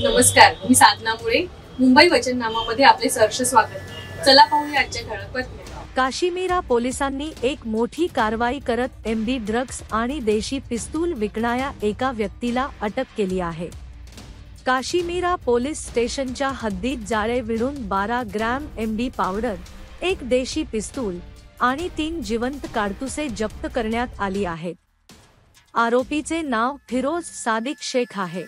नमस्कार, मी साधना मुळे. मुंबई वचननामामध्ये आपले सहर्ष स्वागत. चला पाहूया आजच्या ठळक बातम्या. काश्मीरा पोलिसांनी एक मोठी कारवाई करत एमडी ड्रग्ज आणि देशी पिस्तूल विकणाऱ्या एका व्यक्तीला अटक केली आहे. काश्मीरा पोलीस स्टेशनच्या हद्दीत जाळे विणून 12 ग्रॅम एमडी पावडर, एक देशी पिस्तूल आणि 3 जिवंत काडतुसे जप्त करण्यात आली आहेत. आरोपीचे नाव फिरोज सादिक शेख आहे.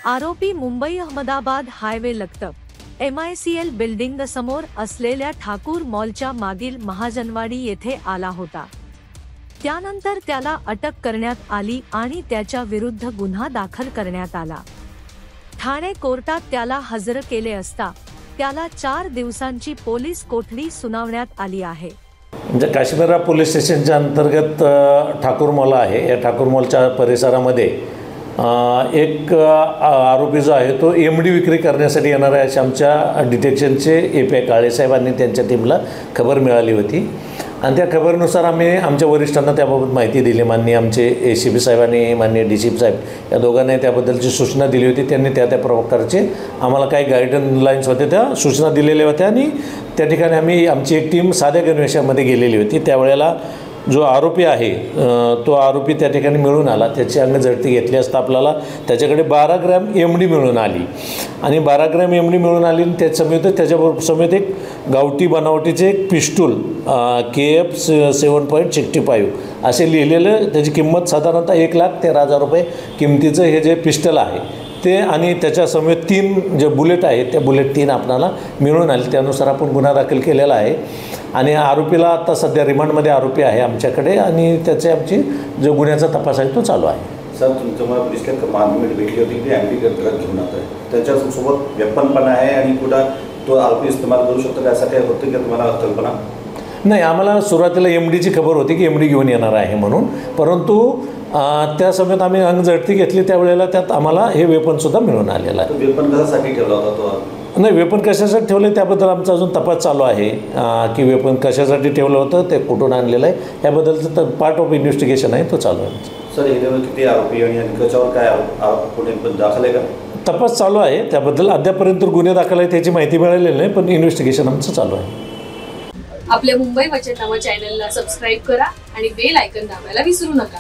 आरोपी मुंबई अहमदाबाद हायवे लगतप MICL बिल्डिंग समोर असलेल्या ठाकूर मॉलच्या मागील महाजनवाडी येथे आला होता. त्यानंतर त्याला अटक करण्यात आली आणि त्याच्या विरुद्ध गुन्हा दाखल करण्यात आला. ठाणे कोर्टात त्याला हजर केले असता त्याला 4 दिवसांची पोलीस कोठडी सुनावण्यात आली आहे. म्हणजे काश्मीरा पोलीस स्टेशनच्या अंतर्गत ठाकूर मॉल आहे. या ठाकूर मॉलच्या परिसरामध्ये एक आरोपी जो आहे तो MD विक्री करण्यासाठी येणार आहे अशी आमच्या डिटेक्शनचे API काळेसाहेबांनी त्यांच्या टीमला खबर मिळाली होती आणि त्या खबरीनुसार आम्ही आमच्या वरिष्ठांना त्याबाबत माहिती दिली. माननीय आमचे ACP साहेबांनी माननीय DCP साहेब या दोघांनी त्याबद्दलची सूचना दिली होती. त्यांनी त्या प्रकारचे आम्हाला काही गाईडलाईन्स होते त्या सूचना दिलेल्या होत्या आणि त्या ठिकाणी आम्ही आमची एक टीम साध्या गणवेशामध्ये गेलेली होती. त्यावेळेला जो आरोपी आहे तो आरोपी त्या ठिकाणी मिळून आला. त्याची अंग झडती घेतली असता आपल्याला त्याच्याकडे 12 ग्रॅम MD मिळून आली आणि 12 ग्रॅम MD मिळून आली आणि त्याच्याबरोबर समेत एक गावठी बनावटीचे एक पिस्टूल KF 7.65 असे लिहिलेलं, त्याची किंमत साधारणतः 1,13,000 रुपये किमतीचं हे जे पिस्टल आहे ते आणि त्याच्या समेत 3 जे बुलेट आहेत त्या बुलेट 3 आपल्याला मिळून आले. त्यानुसार आपण गुन्हा दाखल केलेला आहे आणि आरोपीला आता सध्या रिमांडमध्ये आरोपी आहे आमच्याकडे आणि त्याचे आमची जो गुन्ह्याचा तपास आहे तो चालू आहे. सर, तुमचं मला पोलीस मार्गमेंट भेटली होती की MD ड्रग घेऊन येत आहे, त्याच्यासोबत वेपन पण आहे आणि कुठं तो आरोपी इस्तेमाल करू शकतो त्यासाठी होतं की तुम्हाला कल्पना नाही. आम्हाला सुरुवातीला MDची खबर होती की MD घेऊन येणार आहे म्हणून, परंतु त्या समयात आम्ही अंग झडती घेतली त्यावेळेला त्यात आम्हाला हे वेपनसुद्धा मिळून आलेलं आहे. वेपन कशासाठी ठेवला होता तो? नाही, वेपन कशासाठी ठेवलं त्याबद्दल आमचा अजून तपास चालू आहे की वेपन कशासाठी ठेवलं होतं, ते कुठून आणलेलं आहे याबद्दलचं तर पार्ट ऑफ इन्व्हेस्टिगेशन आहे, तो चालू आहे. सर, याच्यावर किती आरोपी आणि त्याच्यावर काय आरोप कुठे दाखल आहे का? तपास चालू आहे. त्याबद्दल अद्यापर्यंत गुन्हे दाखल आहे त्याची माहिती मिळालेली नाही, पण इन्व्हेस्टिगेशन आमचं चालू आहे. आपल्या मुंबई वचननामा चॅनलला सबस्क्राईब करा आणि बेल आयकॉन दाबायला विसरू नका.